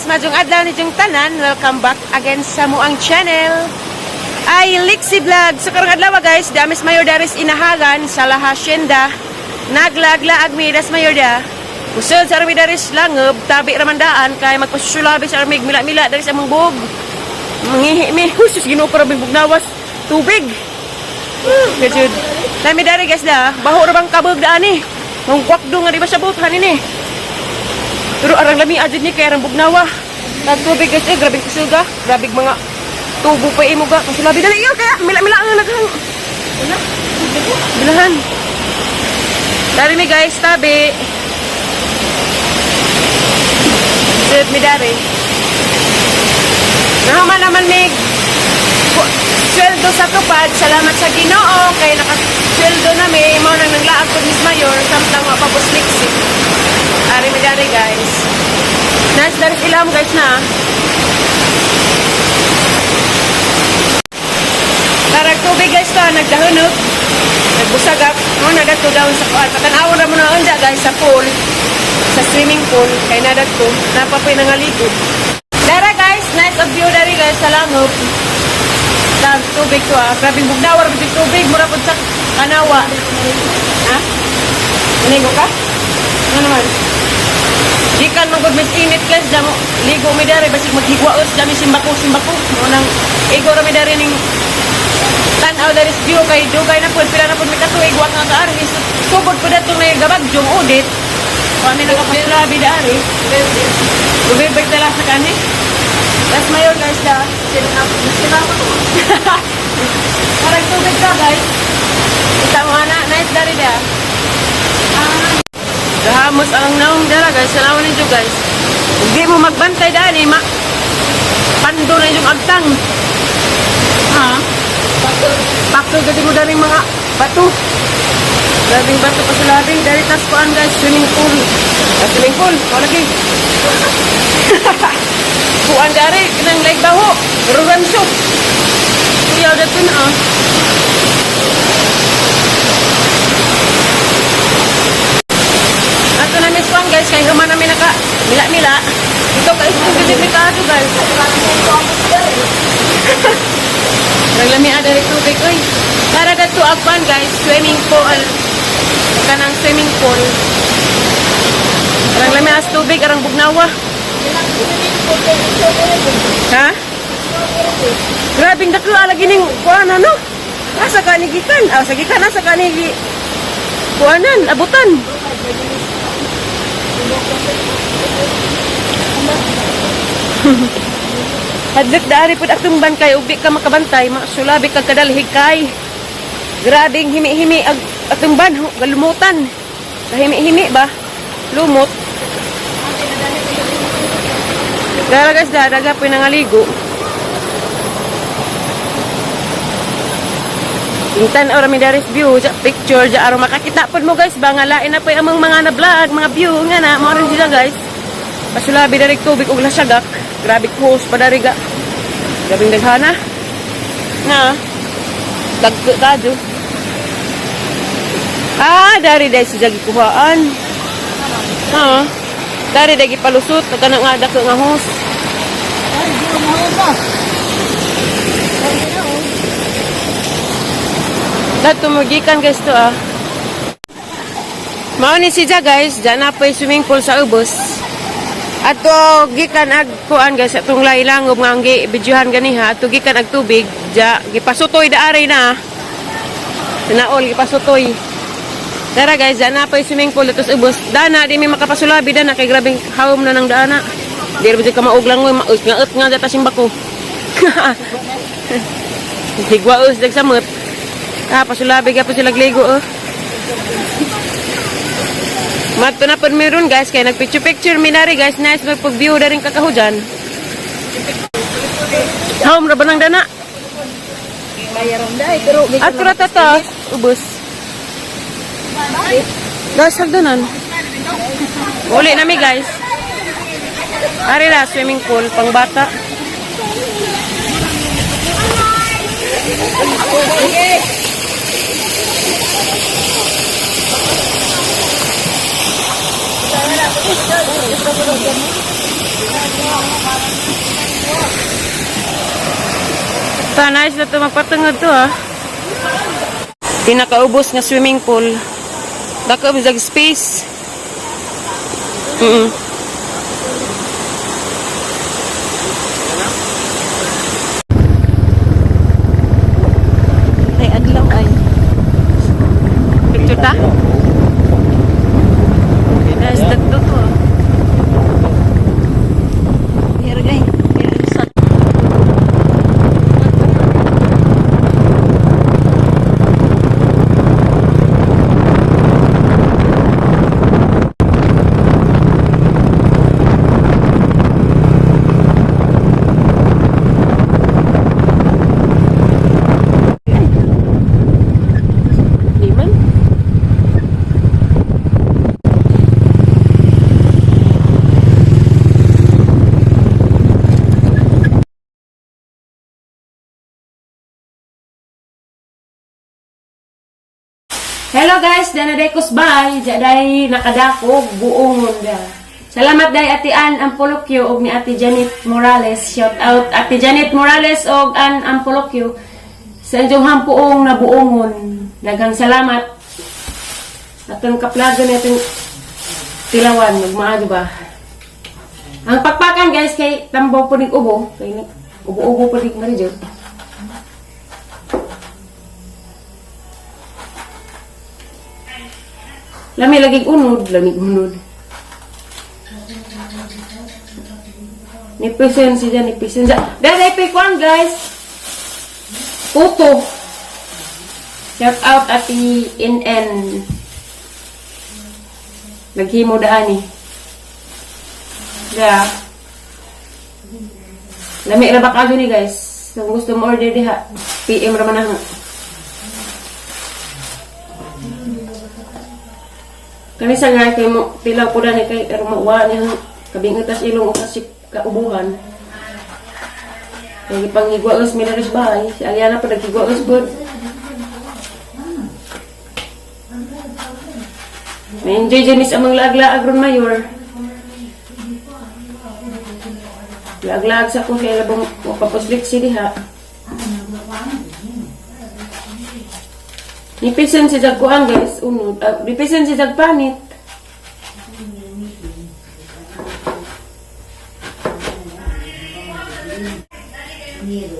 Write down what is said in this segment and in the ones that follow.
majong adlaw ni jong tanan. Welcome back again sa muang channel. Ay Lixie Vlog. So karong adlaw guys, damis mayor daris inahagan sa La Hacienda. Naglaglaag mi das mayor da. Usod sa armi daris langob, tabi ramandaan kay magpasusulabi sa armig mila-mila dari sa among bug. Mangihi mi, husus Ginoo ko rabing bugnawas tubig. Gajud. Dami dari guys da, baho ra bang kabog daan ni. Mong kwakdo nga di ba sa buthan ini. Pero arang lami ajud ni kay arang bugnawa. Tag tubig guys, grabing kusuga, grabing mga tubo pa imo ga. Pasulabi dali iyo kaya mila-mila ang naghang. Wala. Bilahan. Dari mi guys, tabi. Sud mi dari. Naman naman mig sweldo sa tupad. Salamat sa Ginoo kay nakasweldo na mi. Mao nang naglaag ko Miss Mayor samtang mapapos Lixie. Ari mi dari guys. Nice dari ilam guys na. Para tubig guys ta nagdahunog. Nagbusagap. Mo na dato daw sa kuan. Patanaw ra mo na anja guys sa pool. Sa swimming pool kay nadat ko. Napapoy nangaligo. Dara guys, nice of view dari guys sa langob. Sa tubig to ah. Grabing bugnawa ra bitig tubig mura pud sa kanawa. Ha? Manigo ka? Ano naman? Gikan magod mis init class damo. Ligo mi dari basig maghigwaos dami simbako. Mo nang igo ra mi dari ning tanaw dari view kay dugay na pud pila na pud mi katuig wa nga kaarhi. Subod pud atong nagabag jong udit. Kami nakapasulabi dari. Ubibig tala sa kani. Das mayor guys da. Sila ko. Parang tubig ka guys. Kita mo ana nice dari da. Gahamos ang naong dala guys. Salawan ninyo guys. Hindi mo magbantay dani ma. Pando na yung agtang. Ha? Pakto gadi mo dari mga bato. Grabing bato pa sa labing. Dari taskuan guys. Swimming pool. Swimming pool. O lagi. Kuan dari. Kinang laig baho. Ruranso. Kuyaw dito na ah. Ato na miskuan guys. Kaya human namin naka mila-mila. Ito guys. Ito gajibikado guys. Naglami ada rin tubig. Uy. Para dito agpan guys. Swimming pool. Kanang swimming pool. Arang lami as tubig, arang bugnawa. Ha? Grabing daklo lagi ning kuanan no. Asa ka ni gikan? Ah, sa gikan asa ka ni kuanan, abutan. Hadlok dari pud atong bankay ubi ka makabantay, masulabi kag kadalhig kay. Grabing himi-himi atong banho, galumutan. Kahimi-himi ba? Lumot. Dara guys, daga po nangaligo. Tingtan ora mi dari view, sa picture, ja aro makakita pod mo guys, bangalain na po among mga na-vlog, mga view nga na, mo rin sila guys. Pasulabi dari tubig og lasagak. Grabe host pa dari ga. Grabing daghana. Na. Dagko tado. Ah, dari si jagi kuhaan. Ha. Dari dagi palusot kana nga dako nga hos. Dato magikan guys to ah. Mao ni siya guys, diyan na po swimming pool sa ubos. Ato gikan ag kuan guys atong lailangob nga ang videohan ganiha, ato gikan ag tubig, ja gipasutoy daari na. Naol gipasutoy. Tara guys, diyan na po swimming pool tos ubos. Dana di mi makapasulabi dana kay grabing hawom na nang dana. Di ra ka mauglang mo, maus nga data simbako. Higwaos dag samot. Ah, pasulabi ka po sila gligo oh. Mato na po meron guys, kaya nagpicture-picture minari guys, nice magpag-view na rin kakahujan. Hawom ra ba nang dana? Bayaran dai pero at kura tata, ubos. Guys, hagdanan. Uli nami guys. Ari na, swimming pool, pang bata. Basta nice na ito magpatungod to ha. Pinakaubos nga swimming pool. Dako bisag space. Ay, adlaw ay. Picture ta? Nice dagdo to ha. Here gay. Here sa. Di man. Hello guys, dana day kusbay, jaday nakadakog buongon da. Salamat day Ate Ann Ampolokyo og ni Ate Janet Morales. Shout out Ate Janet Morales og Ann Ampolokyo sa inyong hampuong na buongon. Daghang salamat. Atong kaplagan natin tilawan magmaado ba. Ang pakpakan guys kay tambaw po ning ubo, kay ubo-ubo po ning marijo. Lami lagi unod, lamig unod. Nipisen siya, nipisen siya. Dahil ipikuan guys. Puto. Shout out Ati NN. Naghimo daan eh. Yeah. Lami ra bakado ni guys. Kung gusto mo order diha, PM ra man ako. Kani sa nga kay mo tilaw po na ni kay mawa niya kabingatas ilong o kasi kaubuhan. Kaya pangigwa us minaris bahay. Si Aliana pa nagigwa us good. May enjoy janis amang laag-laag ron mayor. Laag-laag sa kung kaya labang mapapuslik si diha. Nipisan si Jagkuan guys, unod. Nipisan si Jagpanit.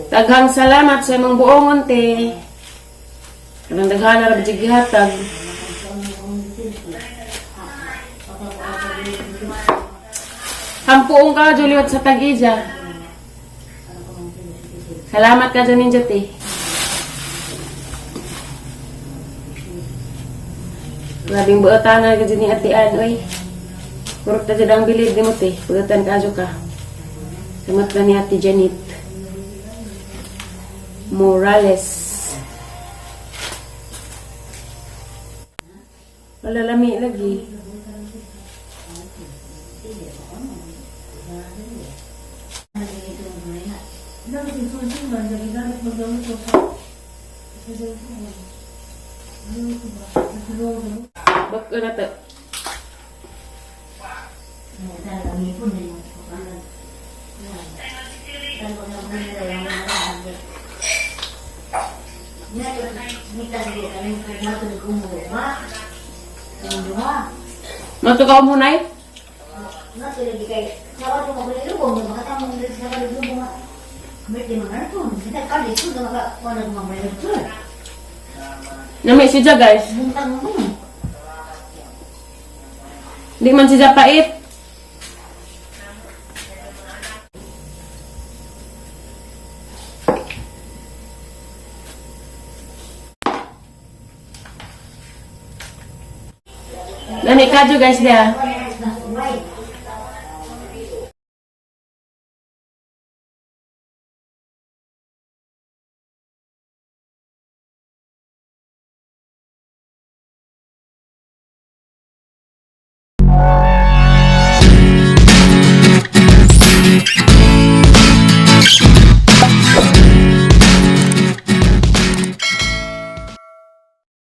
Daghang salamat sa imong buongon te. Kanang daghan ra bijig gihatag. Hampuong ka Juliet sa Tagija. Salamat ka dyan ninyo te. Labing buotan na kasi ni Ate Ann, oy. Kurot na dyan ang bilid ni mo, te. Buotan ka, ka. Samat ka ni Ate Janet Morales. Malalami lagi. Bak na to. Matukaw mo na eh? Namay siya guys. Di man siya pait. Lami kadyo guys dia.